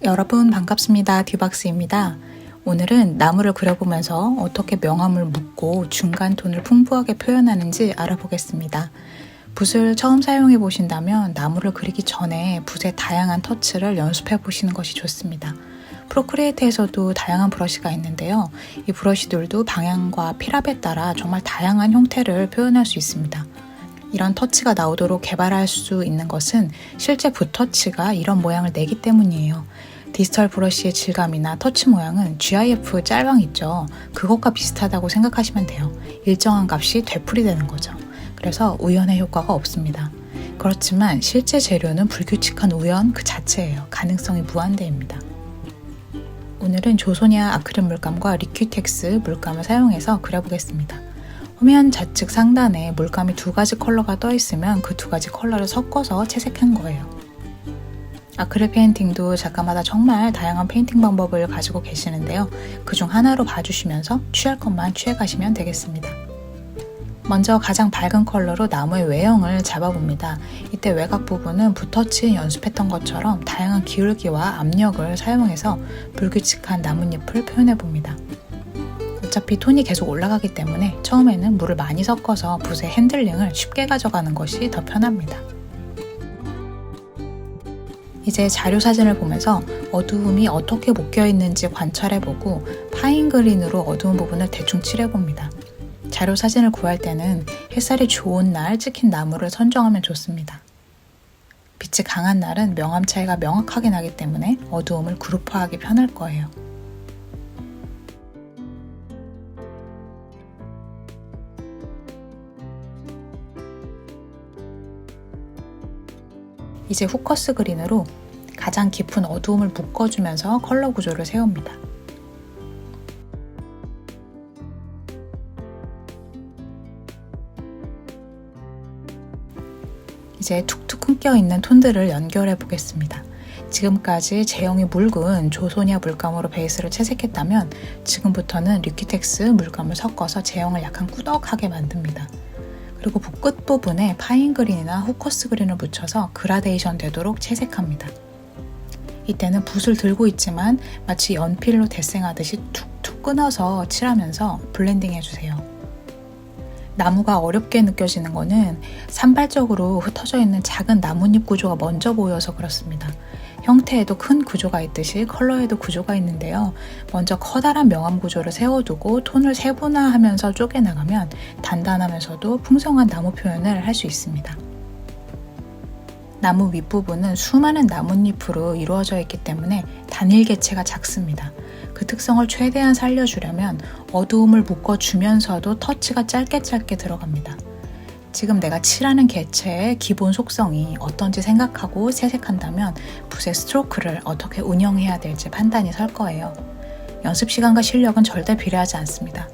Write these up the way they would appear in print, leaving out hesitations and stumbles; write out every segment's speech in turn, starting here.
여러분 반갑습니다. 듀박스입니다. 오늘은 나무를 그려보면서 어떻게 명암을 묶고 중간 톤을 풍부하게 표현하는지 알아보겠습니다. 붓을 처음 사용해 보신다면 나무를 그리기 전에 붓의 다양한 터치를 연습해 보시는 것이 좋습니다. 프로크리에이트에서도 다양한 브러쉬가 있는데요. 이 브러쉬들도 방향과 필압에 따라 정말 다양한 형태를 표현할 수 있습니다. 이런 터치가 나오도록 개발할 수 있는 것은 실제 붓 터치가 이런 모양을 내기 때문이에요. 디지털 브러쉬의 질감이나 터치 모양은 GIF 짤방 있죠. 그것과 비슷하다고 생각하시면 돼요. 일정한 값이 되풀이되는 거죠. 그래서 우연의 효과가 없습니다. 그렇지만 실제 재료는 불규칙한 우연 그 자체예요. 가능성이 무한대입니다. 오늘은 조소니아 아크릴 물감과 리퀴텍스 물감을 사용해서 그려보겠습니다. 화면 좌측 상단에 물감이 두 가지 컬러가 떠 있으면 그 두 가지 컬러를 섞어서 채색한 거예요. 아크릴 페인팅도 작가마다 정말 다양한 페인팅 방법을 가지고 계시는데요. 그중 하나로 봐주시면서 취할 것만 취해가시면 되겠습니다. 먼저 가장 밝은 컬러로 나무의 외형을 잡아봅니다. 이때 외곽 부분은 붓터치 연습했던 것처럼 다양한 기울기와 압력을 사용해서 불규칙한 나뭇잎을 표현해봅니다. 어차피 톤이 계속 올라가기 때문에 처음에는 물을 많이 섞어서 붓의 핸들링을 쉽게 가져가는 것이 더 편합니다. 이제 자료 사진을 보면서 어두움이 어떻게 묶여 있는지 관찰해보고 파인 그린으로 어두운 부분을 대충 칠해봅니다. 자료 사진을 구할 때는 햇살이 좋은 날 찍힌 나무를 선정하면 좋습니다. 빛이 강한 날은 명암 차이가 명확하게 나기 때문에 어두움을 그룹화하기 편할 거예요. 이제 후커스 그린으로 가장 깊은 어두움을 묶어주면서 컬러 구조를 세웁니다. 이제 툭툭 끊겨있는 톤들을 연결해 보겠습니다. 지금까지 제형이 묽은 조소니아 물감으로 베이스를 채색했다면 지금부터는 리퀴텍스 물감을 섞어서 제형을 약간 꾸덕하게 만듭니다. 그리고 붓 끝부분에 파인 그린이나 후커스 그린을 묻혀서 그라데이션 되도록 채색합니다. 이때는 붓을 들고 있지만 마치 연필로 데생하듯이 툭툭 끊어서 칠하면서 블렌딩 해주세요. 나무가 어렵게 느껴지는 것은 산발적으로 흩어져 있는 작은 나뭇잎 구조가 먼저 보여서 그렇습니다. 형태에도 큰 구조가 있듯이 컬러에도 구조가 있는데요. 먼저 커다란 명암 구조를 세워두고 톤을 세분화하면서 쪼개나가면 단단하면서도 풍성한 나무 표현을 할 수 있습니다. 나무 윗부분은 수많은 나뭇잎으로 이루어져 있기 때문에 단일 개체가 작습니다. 그 특성을 최대한 살려주려면 어두움을 묶어주면서도 터치가 짧게 들어갑니다. 지금 내가 칠하는 개체의 기본 속성이 어떤지 생각하고 채색한다면 붓의 스트로크를 어떻게 운영해야 될지 판단이 설 거예요. 연습 시간과 실력은 절대 비례하지 않습니다.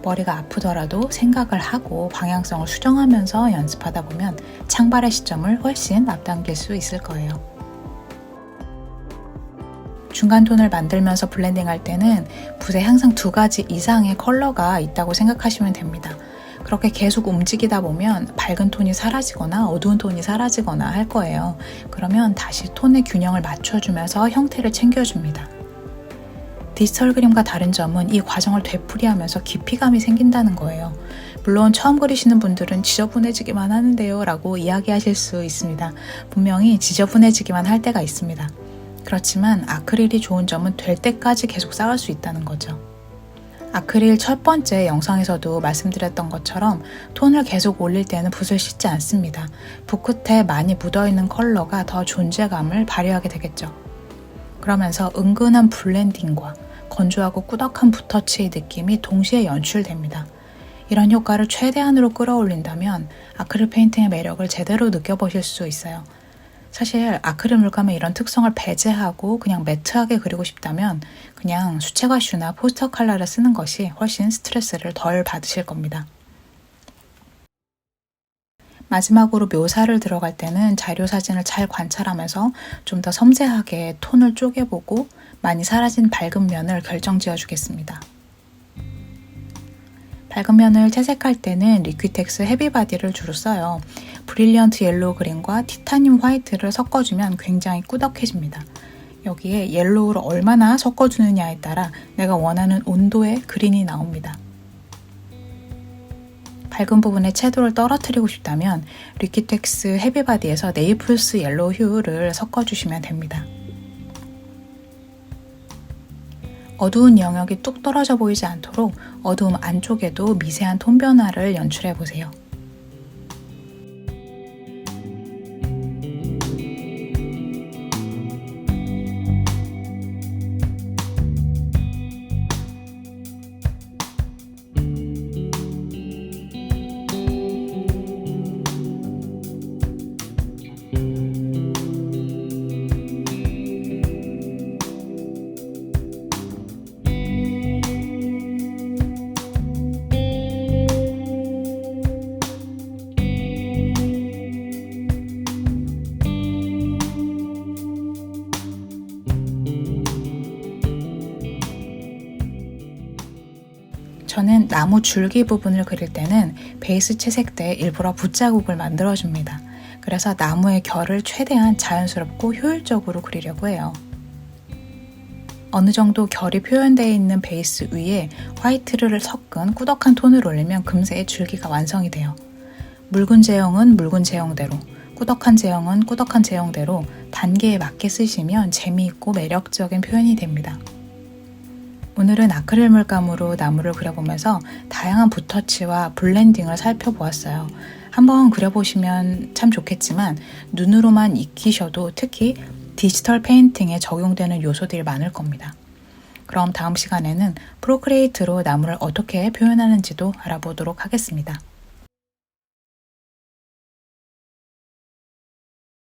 머리가 아프더라도 생각을 하고 방향성을 수정하면서 연습하다 보면 창발의 시점을 훨씬 앞당길 수 있을 거예요. 중간 톤을 만들면서 블렌딩할 때는 붓에 항상 두 가지 이상의 컬러가 있다고 생각하시면 됩니다. 그렇게 계속 움직이다 보면 밝은 톤이 사라지거나 어두운 톤이 사라지거나 할 거예요. 그러면 다시 톤의 균형을 맞춰주면서 형태를 챙겨줍니다. 디지털 그림과 다른 점은 이 과정을 되풀이하면서 깊이감이 생긴다는 거예요. 물론 처음 그리시는 분들은 지저분해지기만 하는데요 라고 이야기하실 수 있습니다. 분명히 지저분해지기만 할 때가 있습니다. 그렇지만 아크릴이 좋은 점은 될 때까지 계속 쌓을 수 있다는 거죠. 아크릴 첫 번째 영상에서도 말씀드렸던 것처럼 톤을 계속 올릴 때는 붓을 씻지 않습니다. 붓 끝에 많이 묻어있는 컬러가 더 존재감을 발휘하게 되겠죠. 그러면서 은근한 블렌딩과 건조하고 꾸덕한 붓터치의 느낌이 동시에 연출됩니다. 이런 효과를 최대한으로 끌어올린다면 아크릴 페인팅의 매력을 제대로 느껴보실 수 있어요. 사실 아크릴 물감의 이런 특성을 배제하고 그냥 매트하게 그리고 싶다면 그냥 수채화슈나 포스터 컬러를 쓰는 것이 훨씬 스트레스를 덜 받으실 겁니다. 마지막으로 묘사를 들어갈 때는 자료 사진을 잘 관찰하면서 좀 더 섬세하게 톤을 쪼개보고 많이 사라진 밝은 면을 결정지어 주겠습니다. 밝은 면을 채색할 때는 리퀴텍스 헤비바디를 주로 써요. 브릴리언트 옐로우 그린과 티타늄 화이트를 섞어주면 굉장히 꾸덕해집니다. 여기에 옐로우를 얼마나 섞어주느냐에 따라 내가 원하는 온도의 그린이 나옵니다. 밝은 부분에 채도를 떨어뜨리고 싶다면 리퀴텍스 헤비바디에서 네이플스 옐로우 휴를 섞어주시면 됩니다. 어두운 영역이 뚝 떨어져 보이지 않도록 어두움 안쪽에도 미세한 톤 변화를 연출해 보세요. 저는 나무 줄기 부분을 그릴 때는 베이스 채색 때 일부러 붓자국을 만들어줍니다. 그래서 나무의 결을 최대한 자연스럽고 효율적으로 그리려고 해요. 어느 정도 결이 표현되어 있는 베이스 위에 화이트를 섞은 꾸덕한 톤을 올리면 금세 줄기가 완성이 돼요. 묽은 제형은 묽은 제형대로, 꾸덕한 제형은 꾸덕한 제형대로 단계에 맞게 쓰시면 재미있고 매력적인 표현이 됩니다. 오늘은 아크릴 물감으로 나무를 그려보면서 다양한 붓터치와 블렌딩을 살펴보았어요. 한번 그려보시면 참 좋겠지만 눈으로만 익히셔도 특히 디지털 페인팅에 적용되는 요소들이 많을 겁니다. 그럼 다음 시간에는 프로크리에이트로 나무를 어떻게 표현하는지도 알아보도록 하겠습니다.